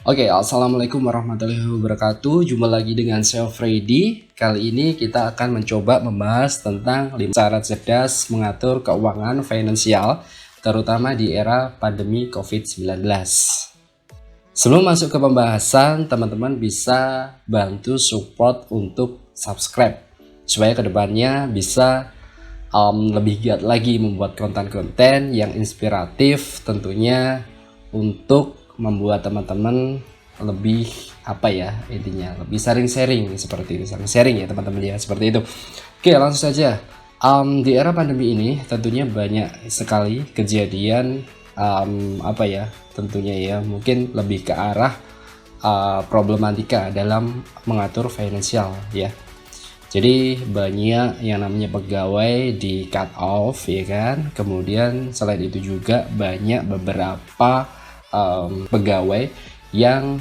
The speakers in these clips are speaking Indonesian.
Oke, assalamualaikum warahmatullahi wabarakatuh. Jumpa lagi dengan saya Freddy. Kali ini kita akan mencoba membahas tentang 5 cara cerdas mengatur keuangan finansial, terutama di era pandemi COVID-19. Sebelum masuk ke pembahasan, teman-teman bisa bantu support untuk subscribe supaya kedepannya bisa lebih giat lagi membuat konten-konten yang inspiratif, tentunya untuk membuat teman-teman lebih intinya lebih sering sharing seperti itu, sering sharing ya teman-teman ya, seperti itu. Oke, langsung saja. Di era pandemi ini tentunya banyak sekali kejadian tentunya ya mungkin lebih ke arah problematika dalam mengatur finansial ya. Jadi banyak yang namanya pegawai di cut off ya kan. Kemudian selain itu juga banyak beberapa pegawai yang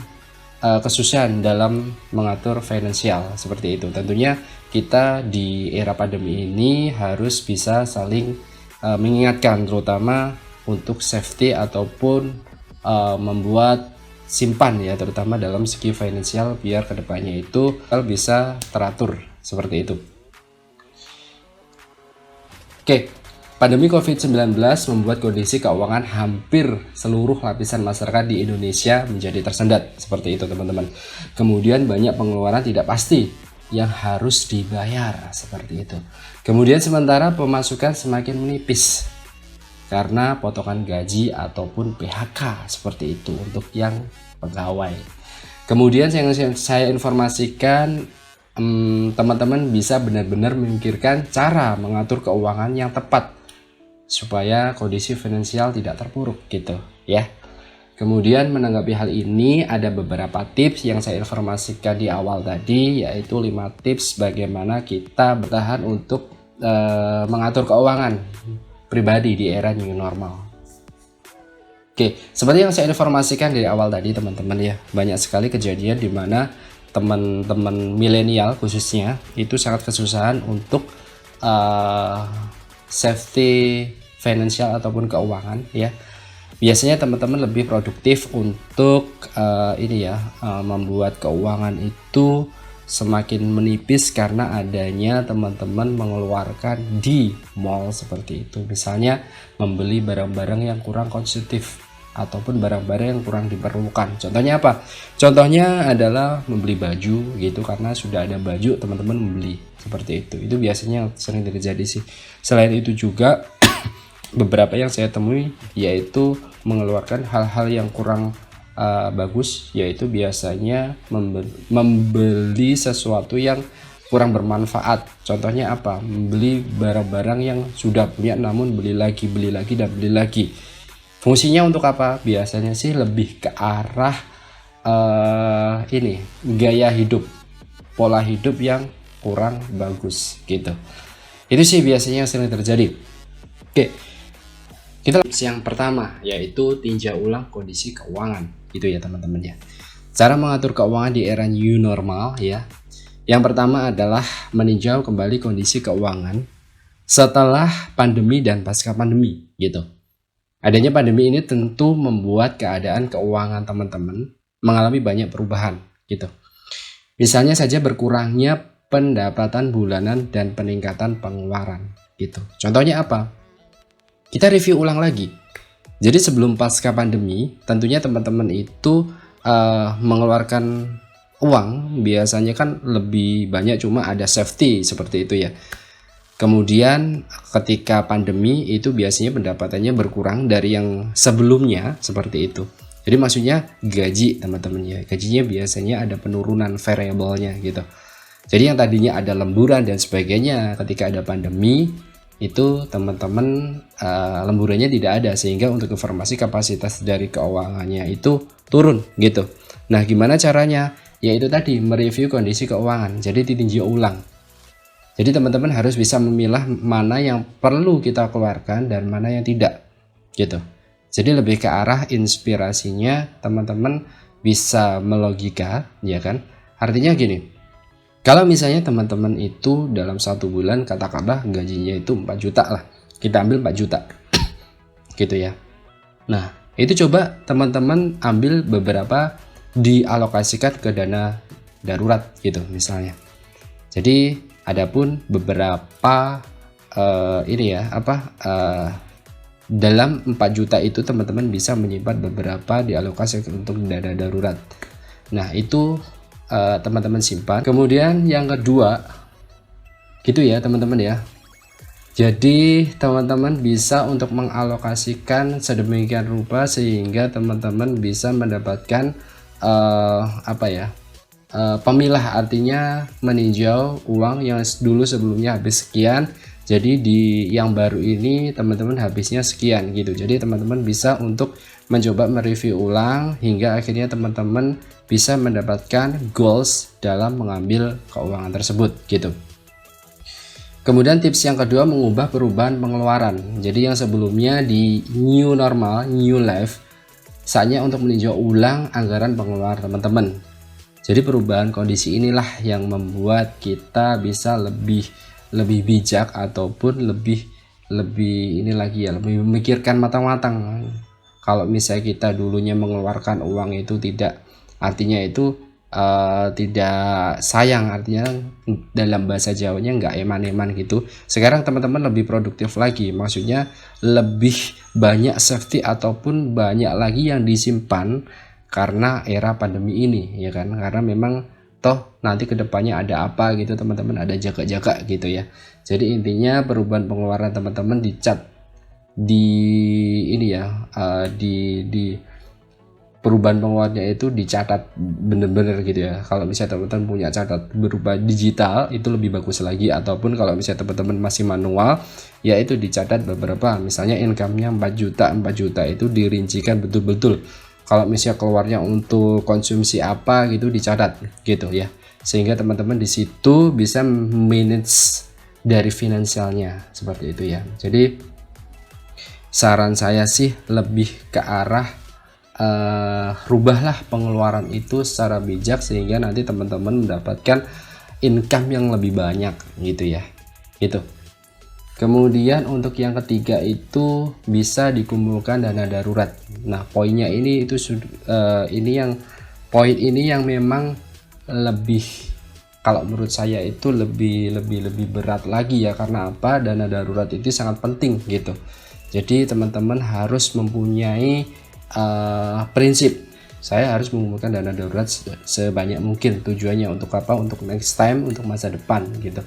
kesusahan dalam mengatur finansial seperti itu. Tentunya kita di era pandemi ini harus bisa saling mengingatkan, terutama untuk safety ataupun membuat simpan ya, terutama dalam segi finansial biar kedepannya itu bisa teratur seperti itu. Oke, pandemi COVID-19 membuat kondisi keuangan hampir seluruh lapisan masyarakat di Indonesia menjadi tersendat seperti itu teman-teman. Kemudian banyak pengeluaran tidak pasti yang harus dibayar seperti itu. Kemudian sementara pemasukan semakin menipis karena potongan gaji ataupun PHK seperti itu untuk yang pegawai. Kemudian yang saya informasikan, teman-teman bisa benar-benar memikirkan cara mengatur keuangan yang tepat supaya kondisi finansial tidak terpuruk gitu ya. Kemudian menanggapi hal ini ada beberapa tips yang saya informasikan di awal tadi, yaitu 5 tips bagaimana kita bertahan untuk mengatur keuangan pribadi di era new normal. Oke, seperti yang saya informasikan dari awal tadi teman-teman ya, banyak sekali kejadian di mana teman-teman milenial khususnya itu sangat kesusahan untuk safety finansial ataupun keuangan ya. Biasanya teman-teman lebih produktif untuk membuat keuangan itu semakin menipis karena adanya teman-teman mengeluarkan di mall seperti itu. Misalnya membeli barang-barang yang kurang konsumtif ataupun barang-barang yang kurang diperlukan. Contohnya apa? Contohnya adalah membeli baju gitu, karena sudah ada baju teman-teman membeli seperti itu. Itu biasanya sering terjadi sih. Selain itu juga beberapa yang saya temui yaitu mengeluarkan hal-hal yang kurang bagus, yaitu biasanya membeli sesuatu yang kurang bermanfaat. Contohnya apa? Membeli barang-barang yang sudah punya namun beli lagi dan beli lagi. Fungsinya untuk apa? Biasanya sih lebih ke arah gaya hidup, pola hidup yang kurang bagus gitu. Itu sih biasanya yang sering terjadi. Oke, kita yang pertama yaitu tinjau ulang kondisi keuangan gitu ya teman-teman ya. Cara mengatur keuangan di era new normal ya. Yang pertama adalah meninjau kembali kondisi keuangan setelah pandemi dan pasca pandemi gitu. Adanya pandemi ini tentu membuat keadaan keuangan teman-teman mengalami banyak perubahan gitu. Misalnya saja berkurangnya pendapatan bulanan dan peningkatan pengeluaran gitu. Contohnya apa? Kita review ulang lagi. Jadi sebelum pasca pandemi, tentunya teman-teman itu mengeluarkan uang biasanya kan lebih banyak, cuma ada safety seperti itu ya. Kemudian ketika pandemi itu biasanya pendapatannya berkurang dari yang sebelumnya seperti itu. Jadi maksudnya gaji teman-teman ya, gajinya biasanya ada penurunan variabelnya gitu. Jadi yang tadinya ada lemburan dan sebagainya, ketika ada pandemi itu teman-teman lemburannya tidak ada, sehingga untuk informasi kapasitas dari keuangannya itu turun gitu. Nah, gimana caranya? Yaitu tadi mereview kondisi keuangan, jadi ditinjau ulang. Jadi teman-teman harus bisa memilah mana yang perlu kita keluarkan dan mana yang tidak gitu. Jadi lebih ke arah inspirasinya teman-teman bisa melogika ya kan. Artinya gini, kalau misalnya teman-teman itu dalam 1 bulan katakanlah gajinya itu 4 juta lah, kita ambil 4 juta gitu ya. Nah, itu coba teman-teman ambil beberapa dialokasikan ke dana darurat gitu misalnya. Jadi adapun beberapa dalam 4 juta itu teman-teman bisa menyimpan beberapa dialokasikan untuk dana darurat. Nah itu teman-teman simpan. Kemudian yang kedua gitu ya teman-teman ya. Jadi teman-teman bisa untuk mengalokasikan sedemikian rupa sehingga teman-teman bisa mendapatkan pemilah, artinya meninjau uang yang dulu sebelumnya habis sekian, jadi di yang baru ini teman-teman habisnya sekian gitu. Jadi teman-teman bisa untuk mencoba mereview ulang hingga akhirnya teman-teman bisa mendapatkan goals dalam mengambil keuangan tersebut gitu. Kemudian tips yang kedua, mengubah perubahan pengeluaran. Jadi yang sebelumnya di new normal, new life, saatnya untuk meninjau ulang anggaran pengeluaran teman-teman. Jadi perubahan kondisi inilah yang membuat kita bisa lebih bijak ataupun lebih memikirkan matang-matang. Kalau misalnya kita dulunya mengeluarkan uang itu tidak, artinya itu tidak sayang, artinya dalam bahasa Jawanya nggak eman-eman gitu. Sekarang teman-teman lebih produktif lagi, maksudnya lebih banyak safety ataupun banyak lagi yang disimpan karena era pandemi ini ya kan, karena memang toh nanti kedepannya ada apa gitu teman-teman, ada jaga-jaga gitu ya. Jadi intinya perubahan pengeluaran teman-teman dicat di ini ya, di perubahan pengeluarannya itu dicatat bener-bener gitu ya. Kalau misalnya teman-teman punya catat berupa digital itu lebih bagus lagi, ataupun kalau misalnya teman-teman masih manual ya itu dicatat beberapa, misalnya income-nya 4 juta itu dirincikan betul-betul. Kalau misalnya keluarnya untuk konsumsi apa gitu dicatat gitu ya, sehingga teman-teman di situ bisa manage dari finansialnya seperti itu ya. Jadi saran saya sih lebih ke arah rubahlah pengeluaran itu secara bijak sehingga nanti teman-teman mendapatkan income yang lebih banyak gitu ya, gitu. Kemudian untuk yang ketiga itu bisa dikumpulkan dana darurat. Nah poinnya ini itu poin ini yang memang lebih, kalau menurut saya itu lebih berat lagi ya. Karena apa? Dana darurat itu sangat penting gitu. Jadi teman-teman harus mempunyai prinsip, saya harus mengumpulkan dana darurat sebanyak mungkin. Tujuannya untuk apa? Untuk next time, untuk masa depan gitu.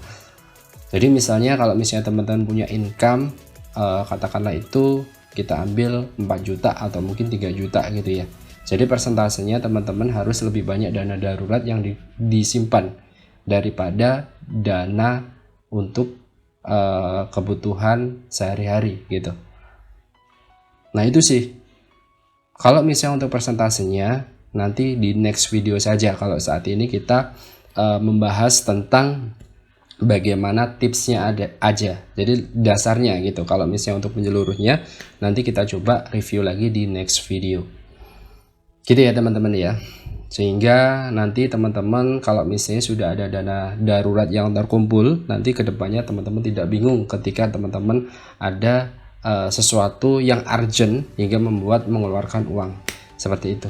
Jadi misalnya kalau misalnya teman-teman punya income katakanlah itu kita ambil 4 juta atau mungkin 3 juta gitu ya. Jadi persentasenya teman-teman harus lebih banyak dana darurat yang disimpan daripada dana untuk kebutuhan sehari-hari gitu. Nah itu sih. Kalau misalnya untuk persentasenya nanti di next video saja. Kalau saat ini kita membahas tentang bagaimana tipsnya aja, jadi dasarnya gitu. Kalau misalnya untuk menyeluruhnya nanti kita coba review lagi di next video gitu ya teman-teman ya. Sehingga nanti teman-teman kalau misalnya sudah ada dana darurat yang terkumpul, nanti kedepannya teman-teman tidak bingung ketika teman-teman ada sesuatu yang urgent hingga membuat mengeluarkan uang seperti itu.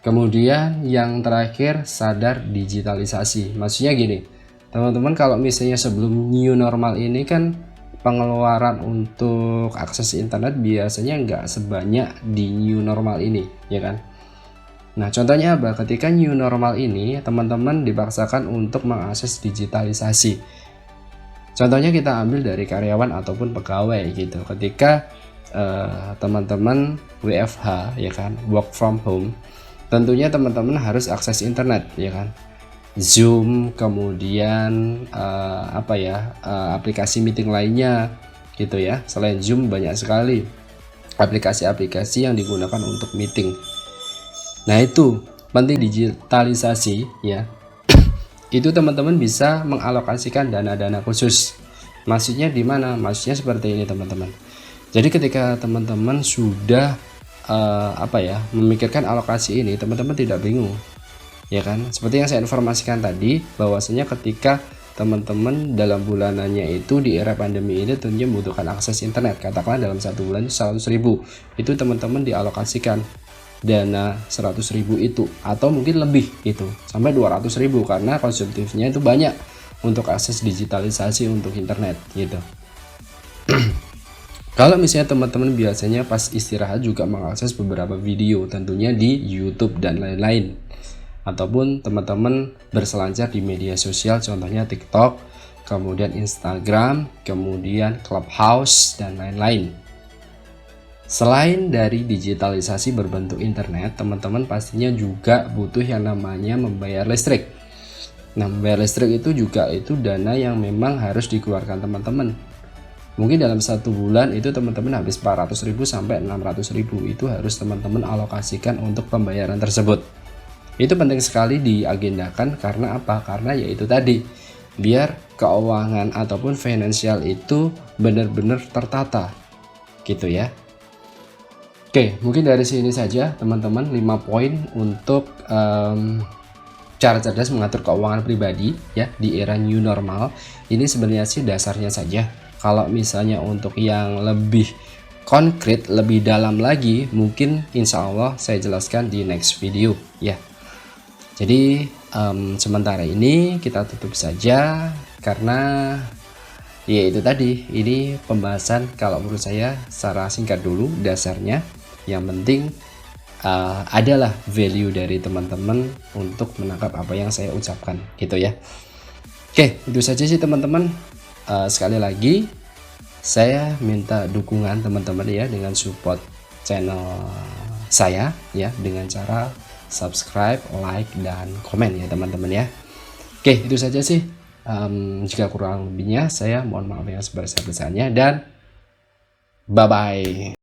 Kemudian yang terakhir, sadar digitalisasi. Maksudnya gini teman-teman, kalau misalnya sebelum new normal ini kan pengeluaran untuk akses internet biasanya nggak sebanyak di new normal ini ya kan. Nah contohnya apa? Ketika new normal ini teman-teman dipaksakan untuk mengakses digitalisasi. Contohnya kita ambil dari karyawan ataupun pegawai gitu. Ketika teman-teman WFH ya kan, work from home, tentunya teman-teman harus akses internet ya kan. Zoom, kemudian aplikasi meeting lainnya gitu ya. Selain Zoom banyak sekali aplikasi-aplikasi yang digunakan untuk meeting. Nah itu penting digitalisasi ya. Itu teman-teman bisa mengalokasikan dana-dana khusus. Maksudnya di mana? Maksudnya seperti ini teman-teman. Jadi ketika teman-teman sudah memikirkan alokasi ini, teman-teman tidak bingung ya kan. Seperti yang saya informasikan tadi, bahwasanya ketika teman-teman dalam bulanannya itu di era pandemi ini tentunya membutuhkan akses internet, katakanlah dalam 1 bulan 100.000, itu teman-teman dialokasikan dana 100.000 itu, atau mungkin lebih gitu, sampai 200.000 karena konsumtifnya itu banyak untuk akses digitalisasi untuk internet gitu. Kalau misalnya teman-teman biasanya pas istirahat juga mengakses beberapa video tentunya di YouTube dan lain-lain, ataupun teman-teman berselancar di media sosial contohnya TikTok, kemudian Instagram, kemudian Clubhouse dan lain-lain. Selain dari digitalisasi berbentuk internet, teman-teman pastinya juga butuh yang namanya membayar listrik. Nah, membayar listrik itu juga itu dana yang memang harus dikeluarkan teman-teman. Mungkin dalam satu bulan itu teman-teman habis 400.000 sampai 600.000, itu harus teman-teman alokasikan untuk pembayaran tersebut. Itu penting sekali diagendakan karena apa? Karena yaitu tadi, biar keuangan ataupun finansial itu benar-benar tertata gitu ya. Oke, mungkin dari sini saja teman-teman 5 poin untuk cara cerdas mengatur keuangan pribadi ya di era new normal. Ini sebenarnya sih dasarnya saja. Kalau misalnya untuk yang lebih konkret, lebih dalam lagi, mungkin insya Allah saya jelaskan di next video ya. Jadi sementara ini kita tutup saja karena ya itu tadi, ini pembahasan kalau menurut saya secara singkat dulu dasarnya. Yang penting adalah value dari teman-teman untuk menangkap apa yang saya ucapkan gitu ya. Oke, itu saja sih teman-teman. Sekali lagi saya minta dukungan teman-teman ya dengan support channel saya ya dengan cara subscribe, like, dan komen ya teman-teman ya. Oke, itu saja sih. Jika kurang lebihnya saya mohon maaf yang sebesar-besarnya dan bye bye.